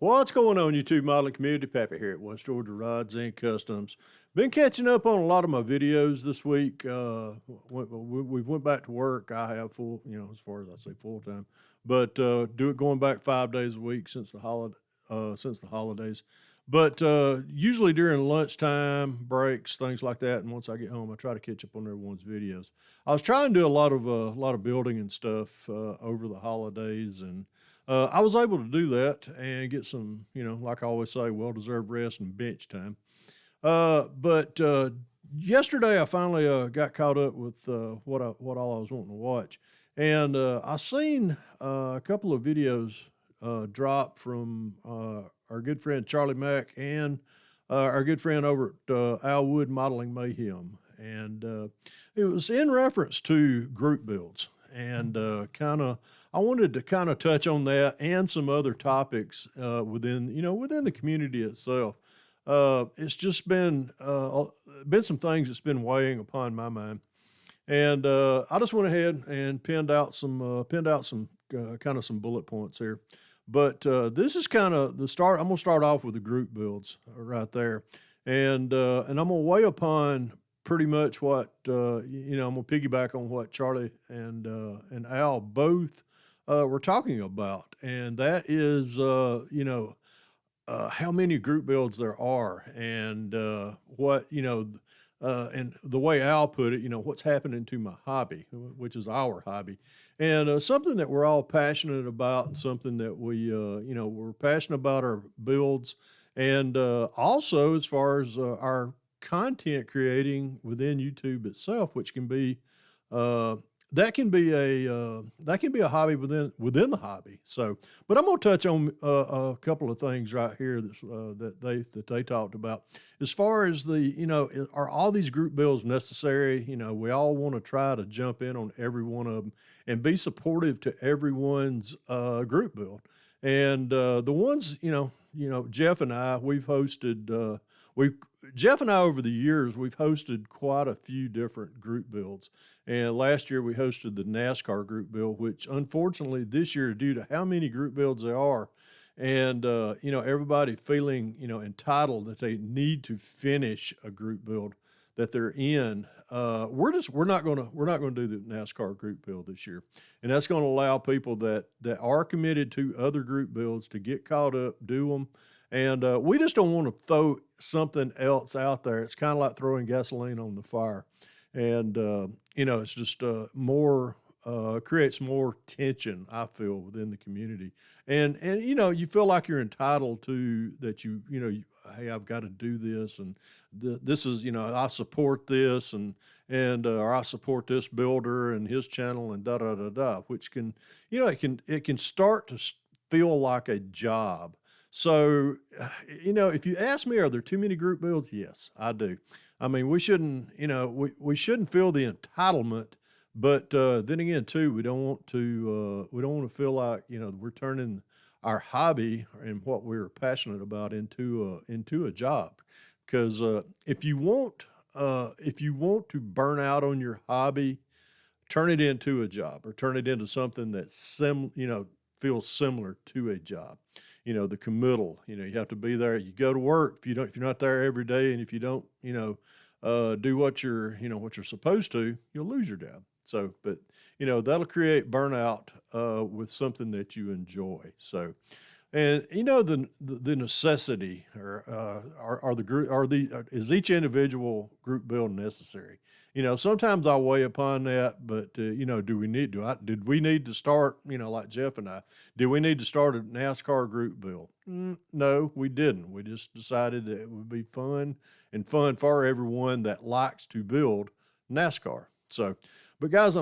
What's going on, YouTube modeling community? Pappy here at West Georgia Rods and Customs. Been catching up on a lot of my videos this week. We went back to work. I have full, as far as I say full time, but do it going back 5 days a week since the holidays. But usually during lunchtime breaks, things like that, and once I get home, I try to catch up on everyone's videos. I was trying to do a lot of building and stuff over the holidays, and I was able to do that and get some, like I always say, well-deserved rest and bench time. But yesterday I finally got caught up with what all I was wanting to watch, and I seen a couple of videos drop from our good friend Charlie Mack and our good friend over at Al Wood Modeling Mayhem, and it was in reference to group builds and kind of I wanted to kind of touch on that and some other topics within the community itself. It's just been some things that's been weighing upon my mind, and I just went ahead and pinned out some kind of some bullet points here. But this is kind of the start. I'm gonna start off with the group builds right there, and I'm gonna weigh upon pretty much what I'm gonna piggyback on what Charlie and Al both were talking about, and that is how many group builds there are, and and the way Al put it, what's happening to my hobby, which is our hobby, and something that we're all passionate about, and something that we're passionate about our builds, and also as far as our content creating within YouTube itself, which can be uh, that can be a hobby within the hobby. So, but I'm going to touch on a couple of things right here that they talked about as far as are all these group builds necessary? We all want to try to jump in on every one of them and be supportive to everyone's group build. And the ones Jeff and I we Jeff and I over the years we've hosted quite a few different group builds, and last year we hosted the NASCAR group build, which unfortunately this year, due to how many group builds there are, and everybody feeling entitled that they need to finish a group build that they're in. We're not gonna do the NASCAR group build this year, and that's going to allow people that are committed to other group builds to get caught up, do them, and we just don't want to throw something else out there. It's kind of like throwing gasoline on the fire, and it's just more creates more tension. I feel within the community, and you feel like you're entitled to that. Hey, I've got to do this, and this is I support this, and or I support this builder and his channel, and da da da da, which can it can start to feel like a job. So, if you ask me, are there too many group builds? Yes, I do. I mean, we shouldn't feel the entitlement, but then again, too, we don't want to feel like we're turning our hobby and what we're passionate about into a job. Because if you want to burn out on your hobby, turn it into a job or turn it into something that feels similar to a job. The committal, you have to be there. You go to work. If you're not there every day, and if you don't, do what you're supposed to, you'll lose your job. So, but that'll create burnout with something that you enjoy. So, and the necessity or are the group are the is each individual group build necessary? Sometimes I weigh upon that, but did we need to start? Like Jeff and I, did we need to start a NASCAR group build? No, we didn't. We just decided that it would be fun and fun for everyone that likes to build NASCAR. So, but guys,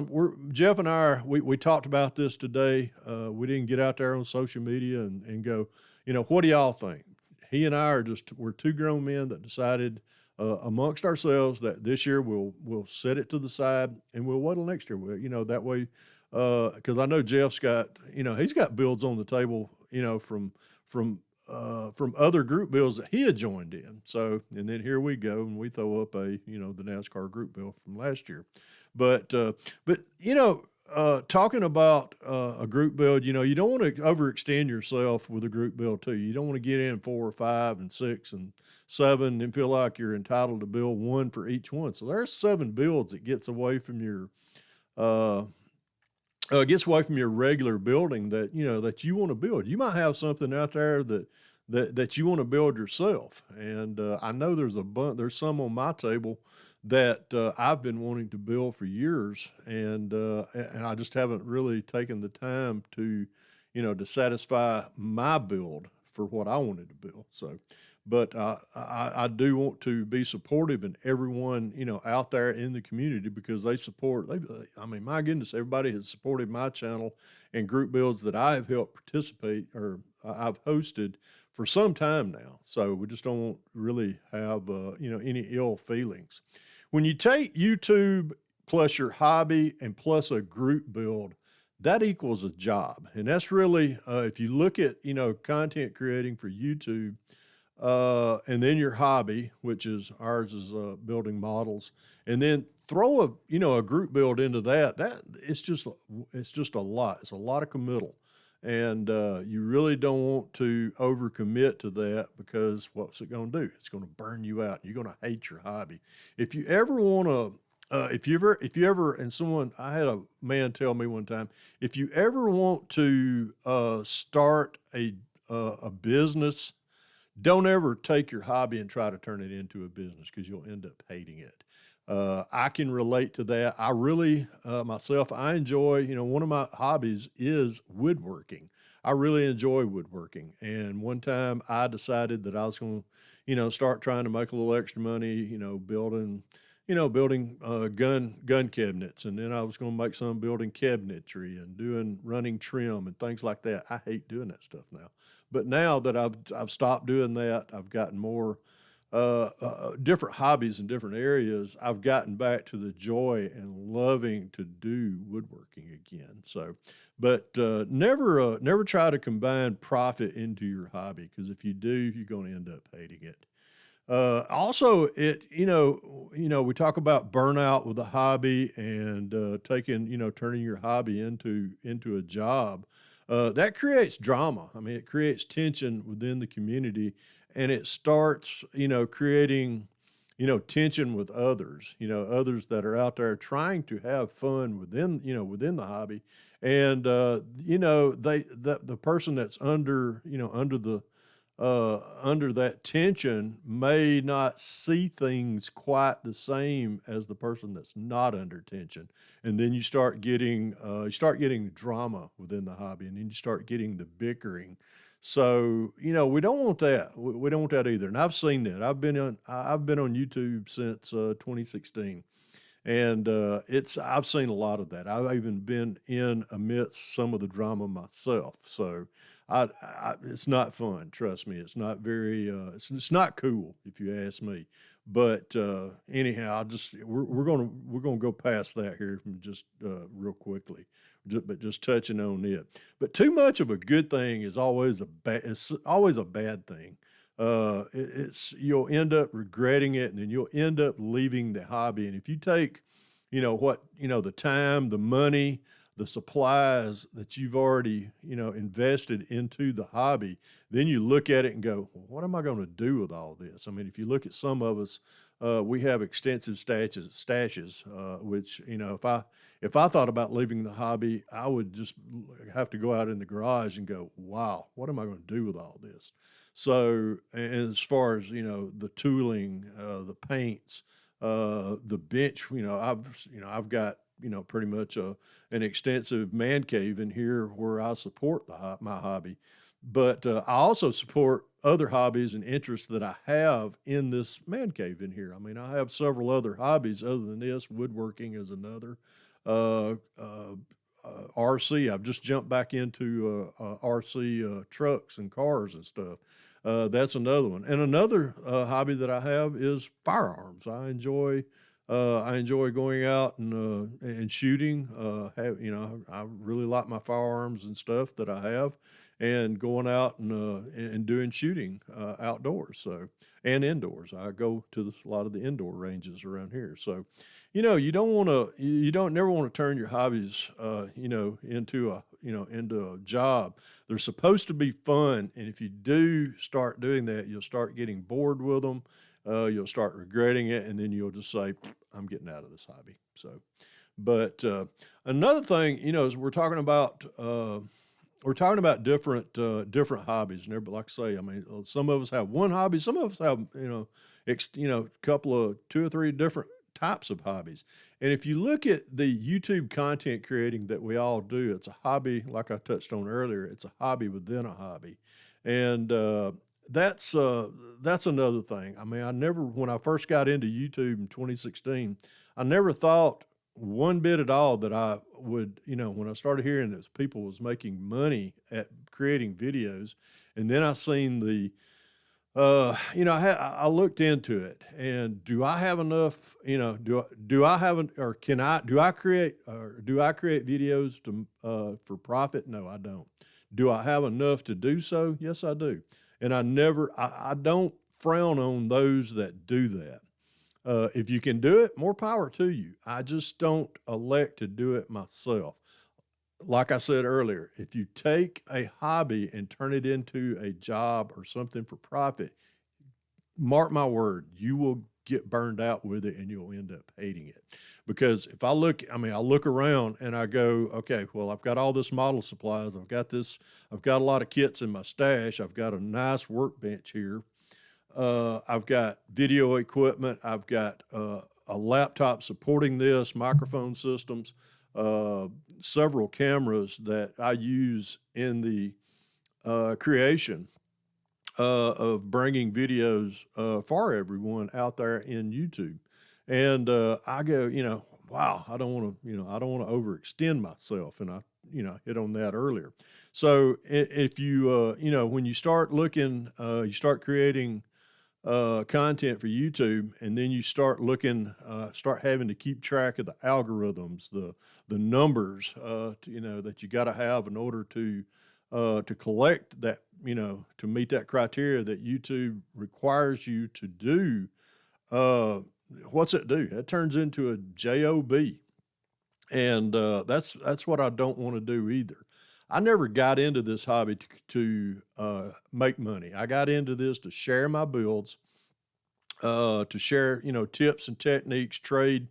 Jeff and I, we talked about this today. We didn't get out there on social media and go, what do y'all think? He and I we're two grown men that decided amongst ourselves that this year we'll set it to the side and we'll wait till next year. That way, because I know Jeff's got, he's got builds on the table, from from other group builds that he had joined in. So, and then here we go, and we throw up the NASCAR group build from last year. But talking about a group build, you don't want to overextend yourself with a group build too. You don't want to get in four or five and six and seven and feel like you're entitled to build one for each one. So there's seven builds that uh, gets away from your regular building that that you want to build. You might have something out there that you want to build yourself, and I know there's some on my table that I've been wanting to build for years, and I just haven't really taken the time to to satisfy my build for what I wanted to build. So. But I do want to be supportive in everyone out there in the community because they support. I mean, my goodness, everybody has supported my channel and group builds that I have helped participate or I've hosted for some time now. So we just don't really have any ill feelings. When you take YouTube plus your hobby and plus a group build, that equals a job, and that's really if you look at content creating for YouTube and then your hobby, which is ours is building models, and then throw a group build into that. It's just a lot. It's a lot of committal, and you really don't want to overcommit to that because what's it going to do? It's going to burn you out. You're going to hate your hobby. If you ever want to. If you ever, and someone, I had a man tell me one time, if you ever want to start a business, don't ever take your hobby and try to turn it into a business because you'll end up hating it. I can relate to that. I really, myself, I enjoy, one of my hobbies is woodworking. I really enjoy woodworking. And one time I decided that I was going to, start trying to make a little extra money, building gun cabinets, and then I was going to make some building cabinetry and doing running trim and things like that. I hate doing that stuff now, but now that I've stopped doing that, I've gotten more different hobbies in different areas. I've gotten back to the joy and loving to do woodworking again. So, but never try to combine profit into your hobby because if you do, you're going to end up hating it. Also, we talk about burnout with a hobby and turning your hobby into a job. That creates drama. I mean, it creates tension within the community, and it starts, creating, tension with others. Others that are out there trying to have fun within the hobby, and the person that's under that tension may not see things quite the same as the person that's not under tension, and then you start getting drama within the hobby, and then you start getting the bickering. So we don't want that. We don't want that either. And I've seen that. I've been on YouTube since 2016, and I've seen a lot of that. I've even been in amidst some of the drama myself. So it's not fun. Trust me, it's not very. It's not cool if you ask me. But anyhow, we're gonna go past that here from just real quickly, but just touching on it. But too much of a good thing is always a bad. It's always a bad thing. It's you'll end up regretting it, and then you'll end up leaving the hobby. And if you take, the time, the money, the supplies that you've already, invested into the hobby, then you look at it and go, well, what am I going to do with all this? I mean, if you look at some of us, we have extensive stashes, which, if I thought about leaving the hobby, I would just have to go out in the garage and go, wow, what am I going to do with all this? So, and as far as, the tooling, the paints, the bench, I've got, pretty much an extensive man cave in here where I support my hobby. But I also support other hobbies and interests that I have in this man cave in here. I mean, I have several other hobbies other than this. Woodworking is another. Uh, uh, RC. I've just jumped back into RC trucks and cars and stuff. That's another one. And another hobby that I have is firearms. I enjoy going out and shooting. I really like my firearms and stuff that I have, and going out and doing shooting outdoors. So and indoors. I go to a lot of the indoor ranges around here. So, you don't want to, you don't never want to turn your hobbies, into a job. They're supposed to be fun, and if you do start doing that, you'll start getting bored with them. You'll start regretting it, and then you'll just say, "I'm getting out of this hobby." So, but another thing, is we're talking about different hobbies, and everybody, like I say, I mean, some of us have one hobby, some of us have, a couple of two or three different types of hobbies. And if you look at the YouTube content creating that we all do, it's a hobby, like I touched on earlier. It's a hobby within a hobby, and that's another thing. I mean, when I first got into YouTube in 2016, I never thought one bit at all that I would, when I started hearing that people was making money at creating videos, and then I seen I looked into it, and do I have enough, do I have, or do I create videos for profit? No, I don't. Do I have enough to do so? Yes, I do. And I don't frown on those that do that. If you can do it, more power to you. I just don't elect to do it myself. Like I said earlier, if you take a hobby and turn it into a job or something for profit, mark my word, you will get burned out with it and you'll end up hating it. Because I look around and I go, okay, well, I've got all this model supplies. I've got a lot of kits in my stash. I've got a nice workbench here. I've got video equipment. I've got a laptop supporting this, microphone systems, uh, several cameras that I use in the creation of bringing videos for everyone out there in YouTube. And I go, wow, I don't want to overextend myself, and I, hit on that earlier. So if you, when you start looking, you start creating content for YouTube, and then you start having to keep track of the algorithms, the numbers, that you got to have in order to collect that, to meet that criteria that YouTube requires you to do. Uh, what's it do? That turns into a job, and that's what I don't want to do either. I never got into this hobby to make money. I got into this to share my builds, to share, tips and techniques, trade,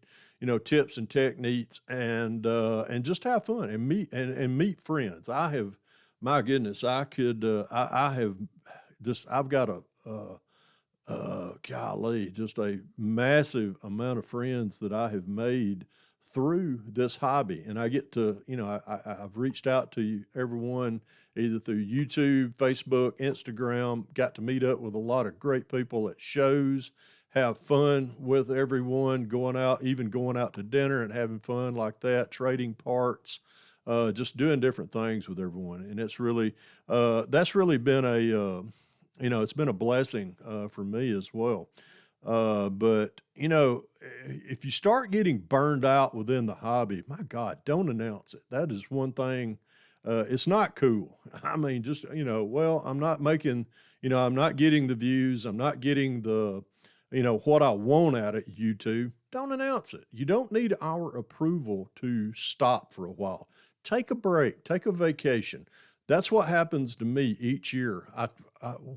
tips and techniques, and just have fun and meet friends. My goodness, I have just, I've got golly, just a massive amount of friends that I have made through this hobby. And I get to, I've reached out to everyone either through YouTube, Facebook, Instagram, got to meet up with a lot of great people at shows, have fun with everyone, even going out to dinner and having fun like that, trading parts, just doing different things with everyone. And that's really been it's been a blessing for me as well. But if you start getting burned out within the hobby, my God, don't announce it. That is one thing. It's not cool. I mean, just, well, I'm not getting the views. I'm not getting what I want out of YouTube. Don't announce it. You don't need our approval to stop for a while. Take a break, take a vacation. That's what happens to me each year.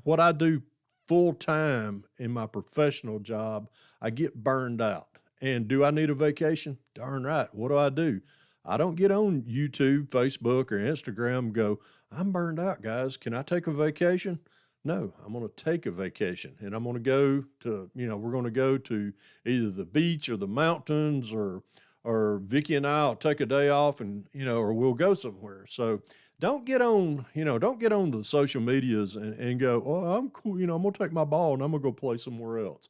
What I do full time in my professional job, I get burned out. And do I need a vacation? Darn right. What do? I don't get on YouTube, Facebook, or Instagram and go, I'm burned out, guys. Can I take a vacation? No, I'm going to take a vacation, and I'm going to go to, we're going to go to either the beach or the mountains, or Vicky and I'll take a day off, and, or we'll go somewhere. So don't get on the social medias and go, oh, I'm cool. I'm going to take my ball and I'm going to go play somewhere else.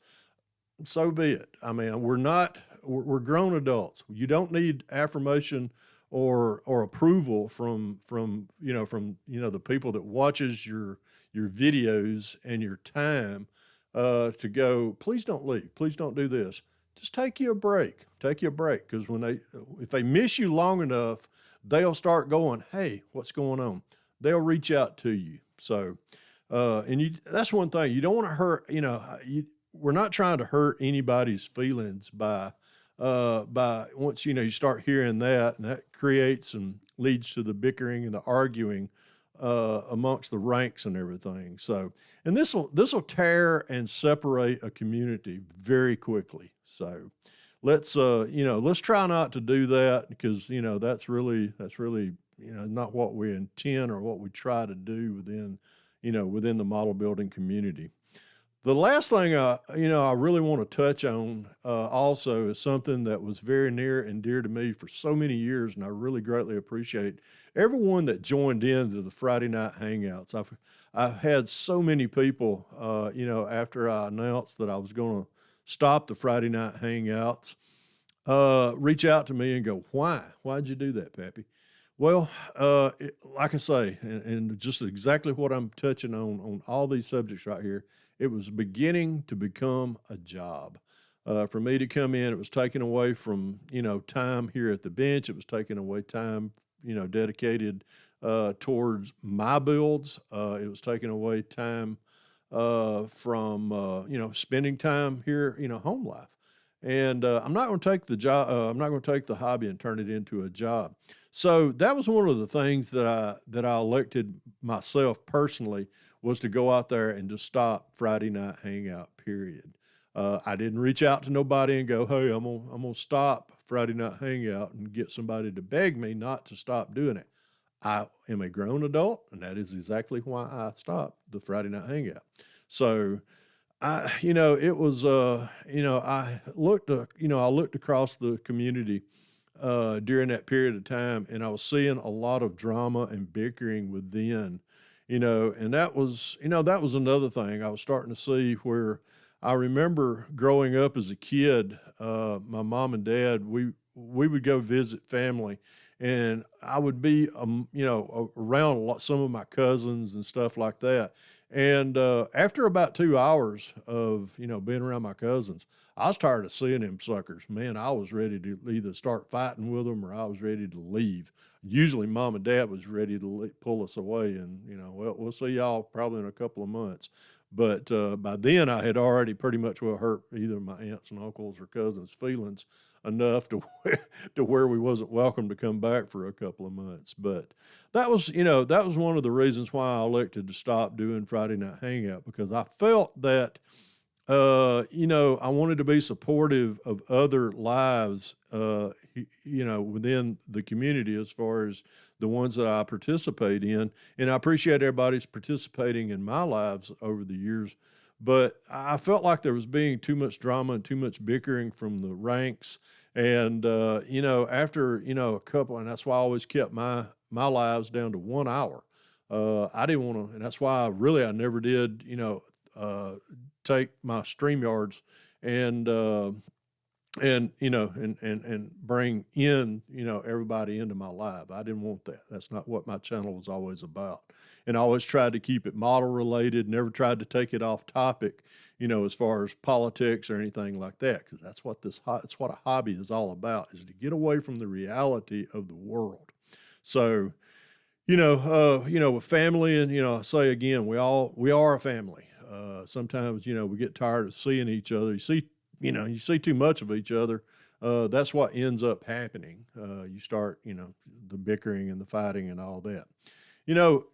So be it. I mean, we're grown adults. You don't need affirmation or approval from the people that watches your videos and your time, to go, please don't leave. Please don't do this. Just take you a break. Take you a break. Because if they miss you long enough, they'll start going, hey, what's going on? they'll reach out to you. So, and that's one thing you don't want to hurt, we're not trying to hurt anybody's feelings by once, you start hearing that, and that creates and leads to the bickering and the arguing, amongst the ranks and everything. So, and this will tear and separate a community very quickly. So, let's try not to do that, because that's really not what we intend or what we try to do within the model building community. The last thing I really want to touch on, also, is something that was very near and dear to me for so many years, and I really greatly appreciate everyone that joined in to the Friday night hangouts. I've had so many people, after I announced that I was going to stop the Friday night hangouts, reach out to me and go, "Why? Why'd you do that, Pappy?" Well, like I say, and just exactly what I'm touching on all these subjects right here, it was beginning to become a job. For me to come in, it was taken away from, time here at the bench. It was taking away time, dedicated towards my builds. It was taking away time from, spending time here, home life. And I'm not going to take the job. I'm not going to take the hobby and turn it into a job. So that was one of the things that I elected myself personally, was to go out there and just stop Friday night hangout. Period. I didn't reach out to nobody and go, "Hey, I'm gonna stop Friday night hangout," and get somebody to beg me not to stop doing it. I am a grown adult, and that is exactly why I stopped the Friday night hangout. So it was, I looked across the community during that period of time, and I was seeing a lot of drama and bickering within, and that was another thing I was starting to see, where I remember growing up as a kid, my mom and dad, we would go visit family, and I would be, around some of my cousins and stuff like that. And after about 2 hours of being around my cousins, I was tired of seeing them suckers. Man, I was ready to either start fighting with them, or I was ready to leave. Usually, mom and dad was ready to pull us away, and well, we'll see y'all probably in a couple of months. But by then, I had already pretty much well hurt either my aunts and uncles or cousins' feelings enough to to where we wasn't welcome to come back for a couple of months. But that was one of the reasons why I elected to stop doing Friday night hangout, because I felt that I wanted to be supportive of other lives, within the community, as far as the ones that I participate in. And I appreciate everybody's participating in my lives over the years. But I felt like there was being too much drama and too much bickering from the ranks. And, after, a couple, and that's why I always kept my lives down to 1 hour. I didn't want to, and that's why I never did, uh, take my StreamYards and and bring in everybody into my live. I didn't want that. That's not what my channel was always about. And I always tried to keep it model related. Never tried to take it off topic, as far as politics or anything like that, because that's what a hobby is all about, is to get away from the reality of the world. So with family, and I say again, we are a family. Sometimes we get tired of seeing each other. You see too much of each other. That's what ends up happening. You start the bickering and the fighting and all that. You know,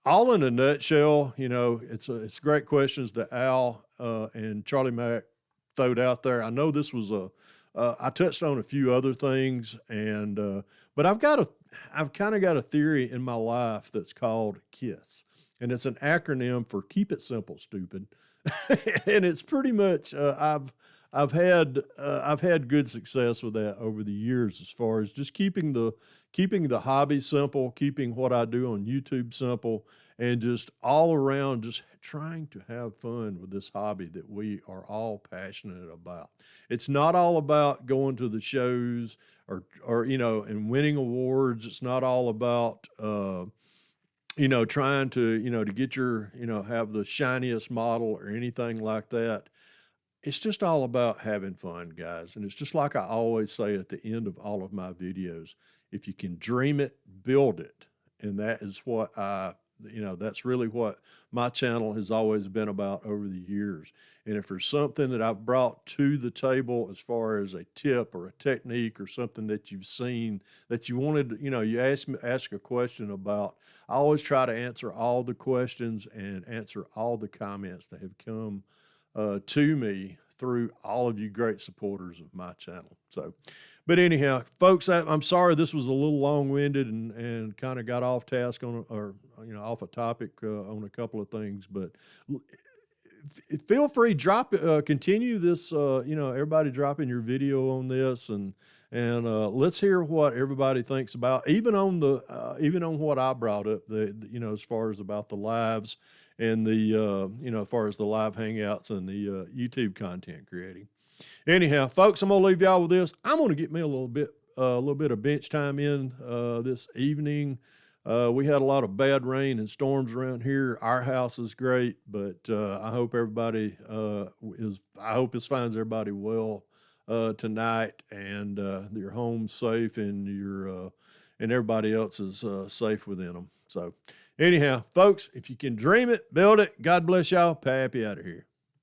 all in a nutshell, it's great questions that Al and Charlie Mack throwed out there. I know this was I touched on a few other things, and but I've kind of got a theory in my life that's called KISS, and it's an acronym for Keep It Simple, Stupid. And it's pretty much I've had good success with that over the years, as far as just keeping the hobby simple, keeping what I do on YouTube simple, and just all around just trying to have fun with this hobby that we are all passionate about. It's not all about going to the shows, or and winning awards. It's not all about trying to get have the shiniest model or anything like that. It's just all about having fun, guys. And it's just like I always say at the end of all of my videos, if you can dream it, build it. And that is what I you know, that's really what my channel has always been about over the years. And if there's something that I've brought to the table as far as a tip or a technique or something that you've seen that you wanted, you know, you ask a question about, I always try to answer all the questions and answer all the comments that have come to me through all of you great supporters of my channel. So, but anyhow, folks, I'm sorry this was a little long-winded and kind of got off task on, or, you know, off a topic on a couple of things, but feel free, continue this, you know, everybody dropping your video on this, and let's hear what everybody thinks about, even on even on what I brought up, you know, as far as about the lives and the, you know, as far as the live hangouts and the YouTube content creating. Anyhow, folks, I'm gonna leave y'all with this. I'm gonna get me a little bit of bench time in this evening. We had a lot of bad rain and storms around here. Our house is great, but I hope everybody I hope this finds everybody well tonight, and your home's safe, and your and everybody else is safe within them. So, anyhow, folks, if you can dream it, build it. God bless y'all. Pappy out of here.